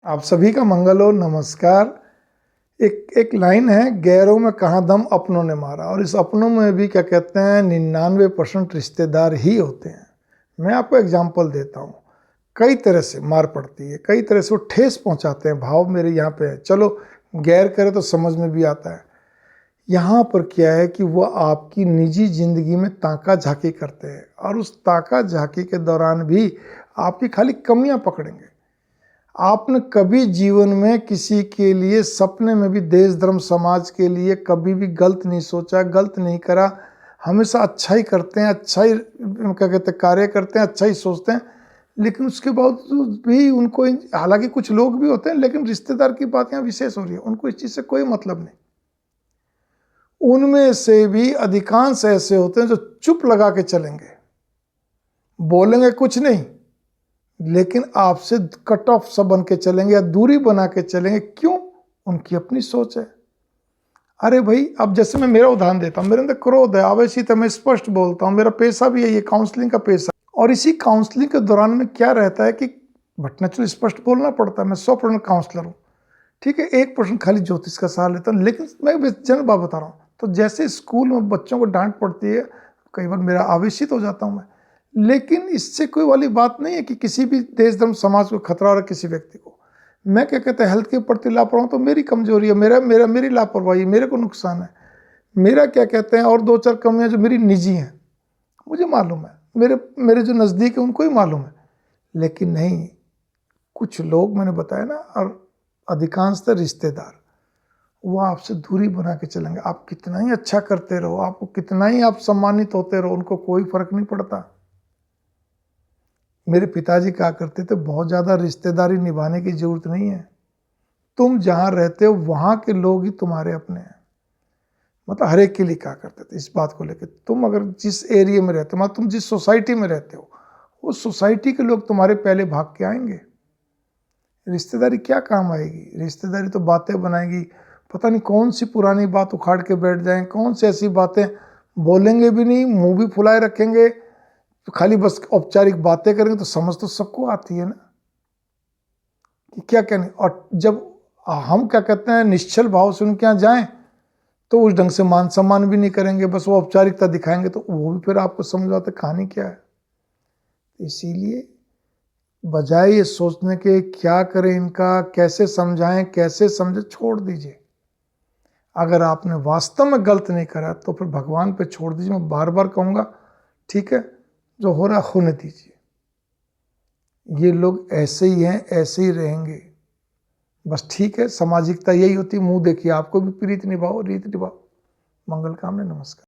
आप सभी का मंगल हो। नमस्कार। एक लाइन है, गैरों में कहाँ दम अपनों ने मारा। और इस अपनों में भी क्या कहते हैं, 99% रिश्तेदार ही होते हैं। मैं आपको एग्जाम्पल देता हूँ। कई तरह से मार पड़ती है, कई तरह से वो ठेस पहुँचाते हैं। भाव मेरे यहाँ पे है, चलो गैर करे तो समझ में भी आता है। यहाँ पर क्या है कि वो आपकी निजी जिंदगी में ताका झाकी करते हैं, और उस ताका झाकी के दौरान भी आपकी खाली कमियां पकड़ेंगे। आपने कभी जीवन में किसी के लिए, सपने में भी, देश धर्म समाज के लिए कभी भी गलत नहीं सोचा, गलत नहीं करा। हमेशा अच्छा ही करते हैं, अच्छा ही क्या कहते हैं कार्य करते हैं, अच्छा ही सोचते हैं। लेकिन उसके बावजूद भी उनको, हालांकि कुछ लोग भी होते हैं, लेकिन रिश्तेदार की बात यहाँ विशेष हो रही है, उनको इस चीज़ से कोई मतलब नहीं। उनमें से भी अधिकांश ऐसे होते हैं जो चुप लगा के चलेंगे, बोलेंगे कुछ नहीं, लेकिन आपसे कट ऑफ सब बन के चलेंगे या दूरी बना के चलेंगे। क्यों? उनकी अपनी सोच है। अरे भाई, अब जैसे मैं मेरा उदाहरण देता हूँ, मेरे अंदर क्रोध है, आवेशित है, मैं स्पष्ट बोलता हूँ, मेरा पेशा भी है ये काउंसलिंग का पेशा। और इसी काउंसलिंग के दौरान में क्या रहता है कि बट नेचुरली स्पष्ट बोलना पड़ता है। मैं 100% काउंसलर हूँ, ठीक है, 1% खाली ज्योतिष का सहारा लेता हूँ। लेकिन मैं जनरल बात बता रहा हूँ। तो जैसे स्कूल में बच्चों को डांट पड़ती है, कई बार मेरा आवेशित हो जाता हूँ मैं, लेकिन इससे कोई वाली बात नहीं है कि किसी भी देश धर्म समाज को खतरा हो रहा है किसी व्यक्ति को। मैं क्या कहता है, हेल्थ के प्रति लापरवाह हूँ तो मेरी कमजोरी है, मेरी लापरवाही, मेरे को नुकसान है। मेरा क्या कहते हैं, और 2-4 कमियां जो मेरी निजी हैं, मुझे मालूम है, मेरे जो नज़दीक है उनको ही मालूम है। लेकिन नहीं, कुछ लोग, मैंने बताया ना, और अधिकांशतः रिश्तेदार, वो आपसे दूरी बना के चलेंगे। आप कितना ही अच्छा करते रहो, आपको कितना ही आप सम्मानित होते रहो, उनको कोई फर्क नहीं पड़ता। मेरे पिताजी कहा करते थे, बहुत ज़्यादा रिश्तेदारी निभाने की जरूरत नहीं है, तुम जहाँ रहते हो वहाँ के लोग ही तुम्हारे अपने हैं। मतलब हर एक के लिए कहा करते थे इस बात को लेकर। तुम अगर जिस एरिया में रहते हो, मतलब तुम जिस सोसाइटी में रहते हो, उस सोसाइटी के लोग तुम्हारे पहले भाग के आएंगे। रिश्तेदारी क्या काम आएगी? रिश्तेदारी तो बातें बनाएगी, पता नहीं कौन सी पुरानी बात उखाड़ के बैठ जाएं, कौन सी ऐसी बातें बोलेंगे भी नहीं, मुंह भी फुलाए रखेंगे, तो खाली बस औपचारिक बातें करेंगे। तो समझ तो सबको आती है ना कि क्या कहने। और जब हम क्या कहते हैं, निश्चल भाव से उनके यहाँ जाएं, तो उस ढंग से मान सम्मान भी नहीं करेंगे, बस वो औपचारिकता दिखाएंगे, तो वो भी फिर आपको समझ आते कहानी क्या है। इसीलिए बजाय ये सोचने के क्या करें, इनका कैसे समझाएं, कैसे समझे, छोड़ दीजिए। अगर आपने वास्तव में गलत नहीं करा तो फिर भगवान पे छोड़ दीजिए। मैं बार बार कहूँगा, ठीक है, जो हो रहा होने दीजिए। ये लोग ऐसे ही हैं, ऐसे ही रहेंगे, बस ठीक है। सामाजिकता यही होती है, मुंह देखिए, आपको भी प्रीति निभाओ, रीति निभाओ। मंगल कामना, नमस्कार।